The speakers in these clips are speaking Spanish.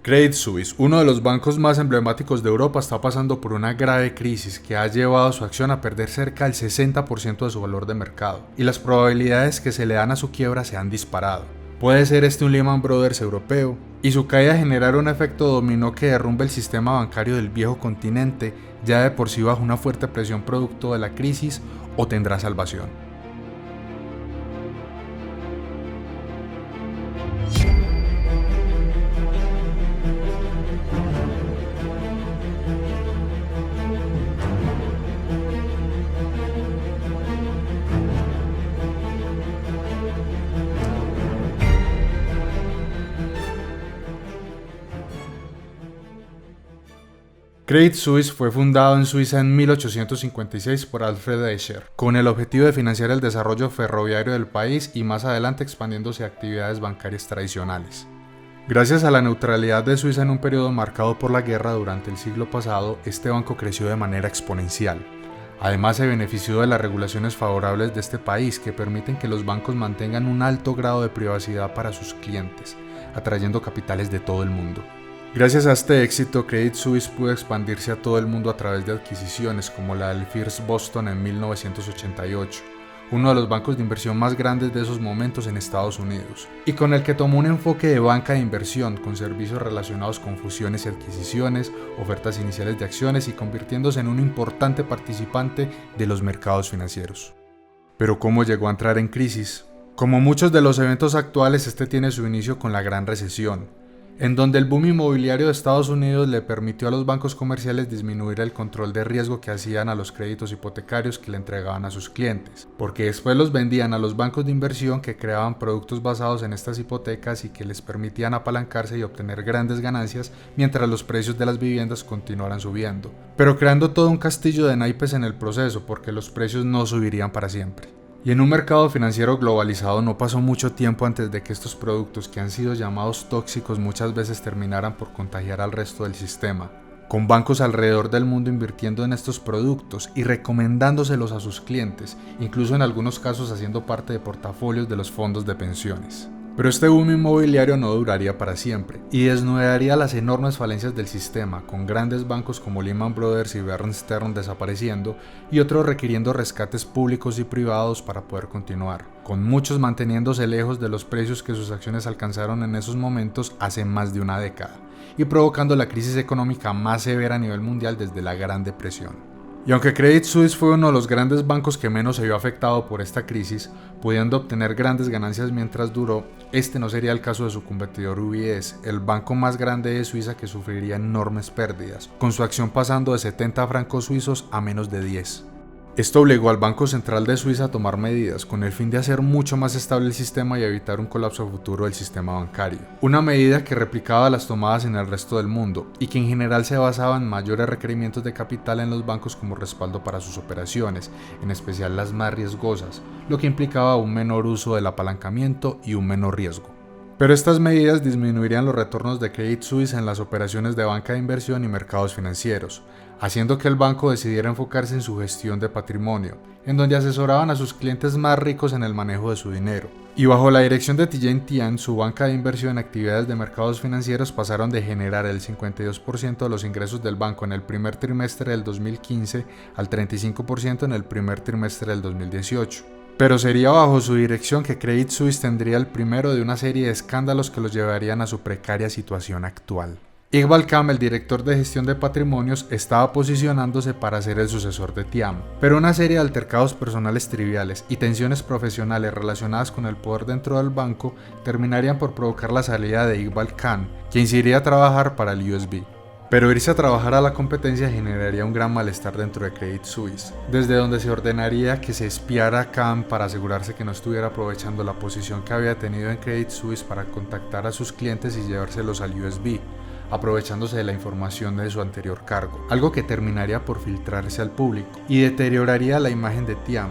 Credit Suisse, uno de los bancos más emblemáticos de Europa, está pasando por una grave crisis que ha llevado a su acción a perder cerca del 60% de su valor de mercado, y las probabilidades que se le dan a su quiebra se han disparado. Puede ser este un Lehman Brothers europeo, y su caída generará un efecto dominó que derrumbe el sistema bancario del viejo continente, ya de por sí bajo una fuerte presión producto de la crisis, o tendrá salvación. Credit Suisse fue fundado en Suiza en 1856 por Alfred Escher, con el objetivo de financiar el desarrollo ferroviario del país y más adelante expandiéndose a actividades bancarias tradicionales. Gracias a la neutralidad de Suiza en un periodo marcado por la guerra durante el siglo pasado, este banco creció de manera exponencial. Además, se benefició de las regulaciones favorables de este país que permiten que los bancos mantengan un alto grado de privacidad para sus clientes, atrayendo capitales de todo el mundo. Gracias a este éxito, Credit Suisse pudo expandirse a todo el mundo a través de adquisiciones como la del First Boston en 1988, uno de los bancos de inversión más grandes de esos momentos en Estados Unidos, y con el que tomó un enfoque de banca de inversión con servicios relacionados con fusiones y adquisiciones, ofertas iniciales de acciones y convirtiéndose en un importante participante de los mercados financieros. Pero ¿cómo llegó a entrar en crisis? Como muchos de los eventos actuales, este tiene su inicio con la Gran Recesión, en donde el boom inmobiliario de Estados Unidos le permitió a los bancos comerciales disminuir el control de riesgo que hacían a los créditos hipotecarios que le entregaban a sus clientes, porque después los vendían a los bancos de inversión que creaban productos basados en estas hipotecas y que les permitían apalancarse y obtener grandes ganancias mientras los precios de las viviendas continuaran subiendo, pero creando todo un castillo de naipes en el proceso porque los precios no subirían para siempre. Y en un mercado financiero globalizado no pasó mucho tiempo antes de que estos productos que han sido llamados tóxicos muchas veces terminaran por contagiar al resto del sistema, con bancos alrededor del mundo invirtiendo en estos productos y recomendándoselos a sus clientes, incluso en algunos casos haciendo parte de portafolios de los fondos de pensiones. Pero este boom inmobiliario no duraría para siempre y desnudaría las enormes falencias del sistema, con grandes bancos como Lehman Brothers y Bear Stearns desapareciendo y otros requiriendo rescates públicos y privados para poder continuar, con muchos manteniéndose lejos de los precios que sus acciones alcanzaron en esos momentos hace más de una década, y provocando la crisis económica más severa a nivel mundial desde la Gran Depresión. Y aunque Credit Suisse fue uno de los grandes bancos que menos se vio afectado por esta crisis, pudiendo obtener grandes ganancias mientras duró, este no sería el caso de su competidor UBS, el banco más grande de Suiza que sufriría enormes pérdidas, con su acción pasando de 70 francos suizos a menos de 10. Esto obligó al Banco Central de Suiza a tomar medidas con el fin de hacer mucho más estable el sistema y evitar un colapso futuro del sistema bancario. Una medida que replicaba las tomadas en el resto del mundo y que en general se basaba en mayores requerimientos de capital en los bancos como respaldo para sus operaciones, en especial las más riesgosas, lo que implicaba un menor uso del apalancamiento y un menor riesgo. Pero estas medidas disminuirían los retornos de Credit Suisse en las operaciones de banca de inversión y mercados financieros, haciendo que el banco decidiera enfocarse en su gestión de patrimonio, en donde asesoraban a sus clientes más ricos en el manejo de su dinero. Y bajo la dirección de Tidjane Thiam, su banca de inversión en actividades de mercados financieros pasaron de generar el 52% de los ingresos del banco en el primer trimestre del 2015 al 35% en el primer trimestre del 2018. Pero sería bajo su dirección que Credit Suisse tendría el primero de una serie de escándalos que los llevarían a su precaria situación actual. Iqbal Khan, el director de gestión de patrimonios, estaba posicionándose para ser el sucesor de Thiam, pero una serie de altercados personales triviales y tensiones profesionales relacionadas con el poder dentro del banco terminarían por provocar la salida de Iqbal Khan, quien se iría a trabajar para el USB. Pero irse a trabajar a la competencia generaría un gran malestar dentro de Credit Suisse, desde donde se ordenaría que se espiara a Khan para asegurarse que no estuviera aprovechando la posición que había tenido en Credit Suisse para contactar a sus clientes y llevárselos al USB, aprovechándose de la información de su anterior cargo, algo que terminaría por filtrarse al público y deterioraría la imagen de Thiam,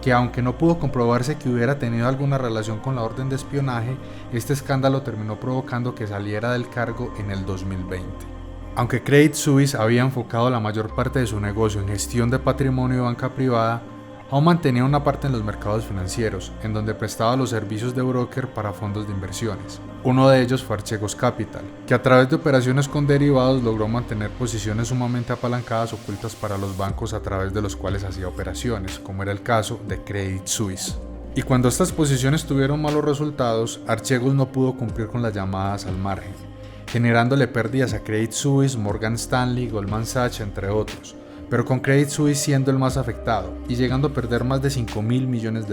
que aunque no pudo comprobarse que hubiera tenido alguna relación con la orden de espionaje, este escándalo terminó provocando que saliera del cargo en el 2020. Aunque Credit Suisse había enfocado la mayor parte de su negocio en gestión de patrimonio y banca privada, aún mantenía una parte en los mercados financieros, en donde prestaba los servicios de broker para fondos de inversiones. Uno de ellos fue Archegos Capital, que a través de operaciones con derivados logró mantener posiciones sumamente apalancadas ocultas para los bancos a través de los cuales hacía operaciones, como era el caso de Credit Suisse. Y cuando estas posiciones tuvieron malos resultados, Archegos no pudo cumplir con las llamadas al margen, generándole pérdidas a Credit Suisse, Morgan Stanley, Goldman Sachs, entre otros, pero con Credit Suisse siendo el más afectado y llegando a perder más de $5.000 millones,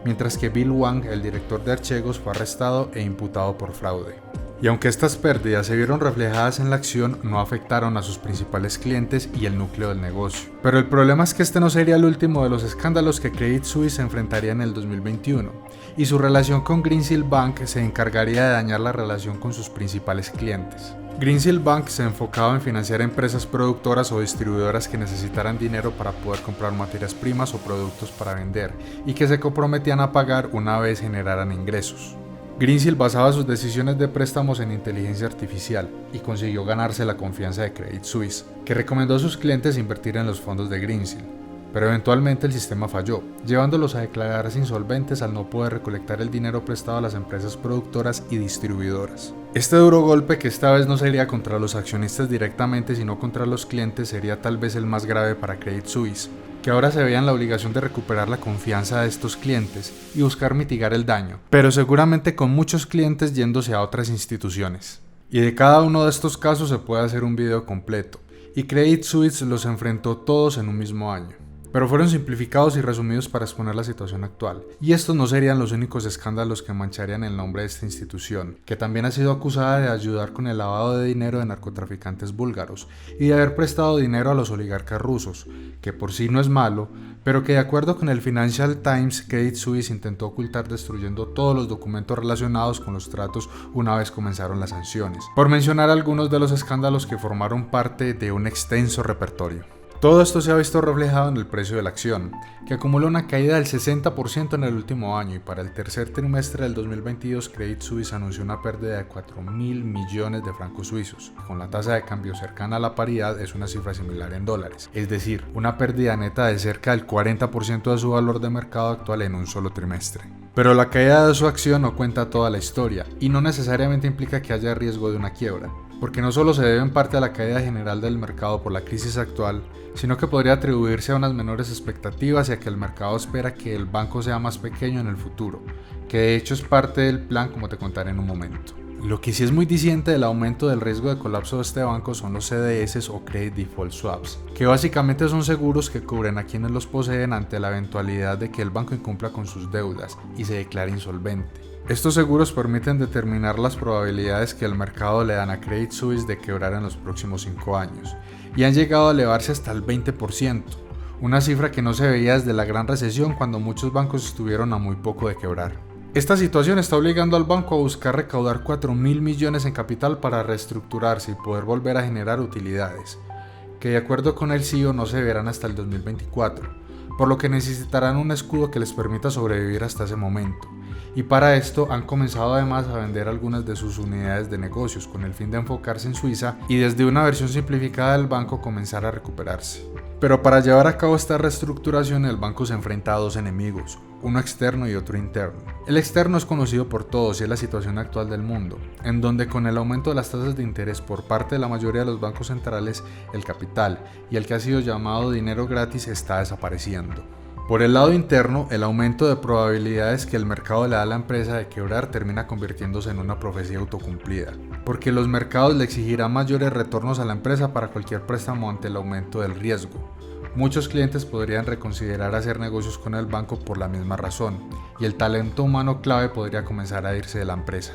mientras que Bill Wang, el director de Archegos, fue arrestado e imputado por fraude. Y aunque estas pérdidas se vieron reflejadas en la acción, no afectaron a sus principales clientes y el núcleo del negocio. Pero el problema es que este no sería el último de los escándalos que Credit Suisse se enfrentaría en el 2021, y su relación con Greensill Bank se encargaría de dañar la relación con sus principales clientes. Greensill Bank se enfocaba en financiar empresas productoras o distribuidoras que necesitaran dinero para poder comprar materias primas o productos para vender y que se comprometían a pagar una vez generaran ingresos. Greensill basaba sus decisiones de préstamos en inteligencia artificial y consiguió ganarse la confianza de Credit Suisse, que recomendó a sus clientes invertir en los fondos de Greensill. Pero eventualmente el sistema falló, llevándolos a declararse insolventes al no poder recolectar el dinero prestado a las empresas productoras y distribuidoras. Este duro golpe, que esta vez no sería contra los accionistas directamente sino contra los clientes, sería tal vez el más grave para Credit Suisse, que ahora se veía en la obligación de recuperar la confianza de estos clientes y buscar mitigar el daño, pero seguramente con muchos clientes yéndose a otras instituciones. Y de cada uno de estos casos se puede hacer un video completo, y Credit Suisse los enfrentó todos en un mismo año. Pero fueron simplificados y resumidos para exponer la situación actual. Y estos no serían los únicos escándalos que mancharían el nombre de esta institución, que también ha sido acusada de ayudar con el lavado de dinero de narcotraficantes búlgaros y de haber prestado dinero a los oligarcas rusos, que por sí no es malo, pero que de acuerdo con el Financial Times, Credit Suisse intentó ocultar destruyendo todos los documentos relacionados con los tratos una vez comenzaron las sanciones, por mencionar algunos de los escándalos que formaron parte de un extenso repertorio. Todo esto se ha visto reflejado en el precio de la acción, que acumula una caída del 60% en el último año, y para el tercer trimestre del 2022 Credit Suisse anunció una pérdida de 4.000 millones de francos suizos. Con la tasa de cambio cercana a la paridad es una cifra similar en dólares, es decir, una pérdida neta de cerca del 40% de su valor de mercado actual en un solo trimestre. Pero la caída de su acción no cuenta toda la historia, y no necesariamente implica que haya riesgo de una quiebra, porque no solo se debe en parte a la caída general del mercado por la crisis actual, sino que podría atribuirse a unas menores expectativas y a que el mercado espera que el banco sea más pequeño en el futuro, que de hecho es parte del plan, como te contaré en un momento. Lo que sí es muy diciente del aumento del riesgo de colapso de este banco son los CDS o Credit Default Swaps, que básicamente son seguros que cubren a quienes los poseen ante la eventualidad de que el banco incumpla con sus deudas y se declare insolvente. Estos seguros permiten determinar las probabilidades que el mercado le dan a Credit Suisse de quebrar en los próximos 5 años, y han llegado a elevarse hasta el 20%, una cifra que no se veía desde la gran recesión cuando muchos bancos estuvieron a muy poco de quebrar. Esta situación está obligando al banco a buscar recaudar 4.000 millones en capital para reestructurarse y poder volver a generar utilidades, que de acuerdo con el CEO no se verán hasta el 2024, por lo que necesitarán un escudo que les permita sobrevivir hasta ese momento. Y para esto han comenzado además a vender algunas de sus unidades de negocios con el fin de enfocarse en Suiza y desde una versión simplificada del banco comenzar a recuperarse. Pero para llevar a cabo esta reestructuración el banco se enfrenta a dos enemigos, uno externo y otro interno. El externo es conocido por todos y es la situación actual del mundo, en donde con el aumento de las tasas de interés por parte de la mayoría de los bancos centrales, el capital y el que ha sido llamado dinero gratis está desapareciendo. Por el lado interno, el aumento de probabilidades que el mercado le da a la empresa de quebrar termina convirtiéndose en una profecía autocumplida, porque los mercados le exigirán mayores retornos a la empresa para cualquier préstamo ante el aumento del riesgo. Muchos clientes podrían reconsiderar hacer negocios con el banco por la misma razón, y el talento humano clave podría comenzar a irse de la empresa.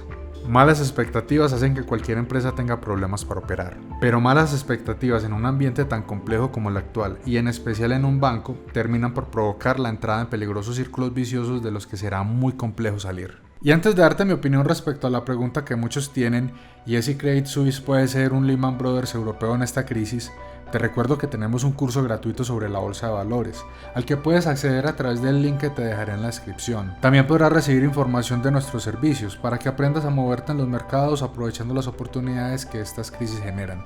Malas expectativas hacen que cualquier empresa tenga problemas para operar, pero malas expectativas en un ambiente tan complejo como el actual, y en especial en un banco, terminan por provocar la entrada en peligrosos círculos viciosos de los que será muy complejo salir. Y antes de darte mi opinión respecto a la pregunta que muchos tienen, y es si Credit Suisse puede ser un Lehman Brothers europeo en esta crisis, te recuerdo que tenemos un curso gratuito sobre la bolsa de valores, al que puedes acceder a través del link que te dejaré en la descripción. También podrás recibir información de nuestros servicios para que aprendas a moverte en los mercados aprovechando las oportunidades que estas crisis generan.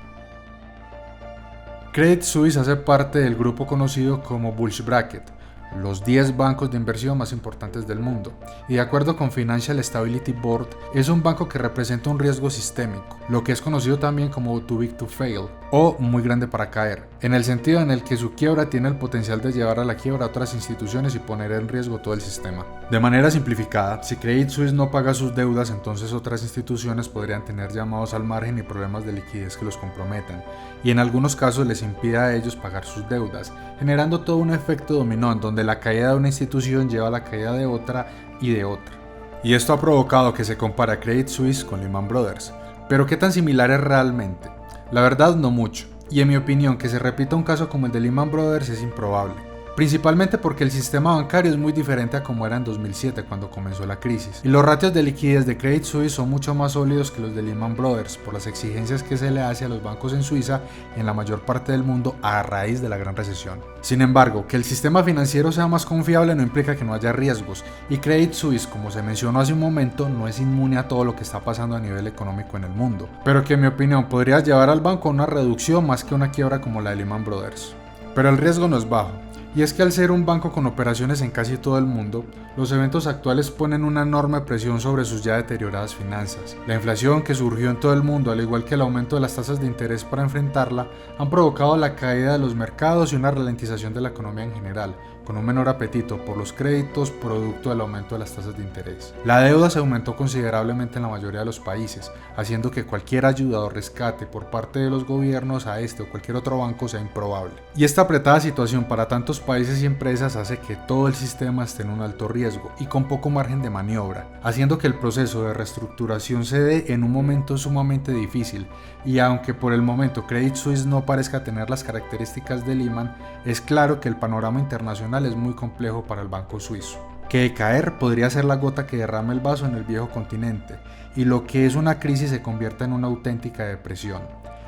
Credit Suisse hace parte del grupo conocido como Bulge Bracket, los 10 bancos de inversión más importantes del mundo, y de acuerdo con Financial Stability Board, es un banco que representa un riesgo sistémico, lo que es conocido también como too big to fail, o muy grande para caer, en el sentido en el que su quiebra tiene el potencial de llevar a la quiebra a otras instituciones y poner en riesgo todo el sistema. De manera simplificada, si Credit Suisse no paga sus deudas, entonces otras instituciones podrían tener llamados al margen y problemas de liquidez que los comprometan, y en algunos casos les impida a ellos pagar sus deudas, generando todo un efecto dominó en donde la caída de una institución lleva a la caída de otra y de otra. Y esto ha provocado que se compare a Credit Suisse con Lehman Brothers. Pero ¿qué tan similar es realmente? La verdad no mucho, y en mi opinión que se repita un caso como el de Lehman Brothers es improbable. Principalmente porque el sistema bancario es muy diferente a como era en 2007 cuando comenzó la crisis, y los ratios de liquidez de Credit Suisse son mucho más sólidos que los de Lehman Brothers por las exigencias que se le hace a los bancos en Suiza y en la mayor parte del mundo a raíz de la gran recesión. Sin embargo, que el sistema financiero sea más confiable no implica que no haya riesgos, y Credit Suisse, como se mencionó hace un momento, no es inmune a todo lo que está pasando a nivel económico en el mundo, pero que en mi opinión podría llevar al banco a una reducción más que una quiebra como la de Lehman Brothers. Pero el riesgo no es bajo. Y es que al ser un banco con operaciones en casi todo el mundo, los eventos actuales ponen una enorme presión sobre sus ya deterioradas finanzas. La inflación que surgió en todo el mundo, al igual que el aumento de las tasas de interés para enfrentarla, han provocado la caída de los mercados y una ralentización de la economía en general, con un menor apetito por los créditos producto del aumento de las tasas de interés. La deuda se aumentó considerablemente en la mayoría de los países, haciendo que cualquier ayuda o rescate por parte de los gobiernos a este o cualquier otro banco sea improbable. Y esta apretada situación para tantos países y empresas hace que todo el sistema esté en un alto riesgo y con poco margen de maniobra, haciendo que el proceso de reestructuración se dé en un momento sumamente difícil, y aunque por el momento Credit Suisse no parezca tener las características de Lehman, es claro que el panorama internacional es muy complejo para el banco suizo, que de caer podría ser la gota que derrame el vaso en el viejo continente, y lo que es una crisis se convierta en una auténtica depresión.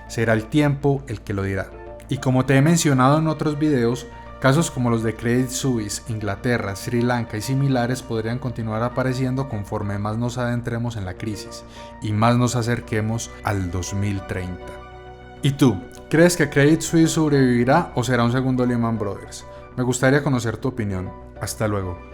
Será el tiempo el que lo dirá. Y como te he mencionado en otros videos, casos como los de Credit Suisse, Inglaterra, Sri Lanka y similares podrían continuar apareciendo conforme más nos adentremos en la crisis y más nos acerquemos al 2030. ¿Y tú? ¿Crees que Credit Suisse sobrevivirá o será un segundo Lehman Brothers? Me gustaría conocer tu opinión. Hasta luego.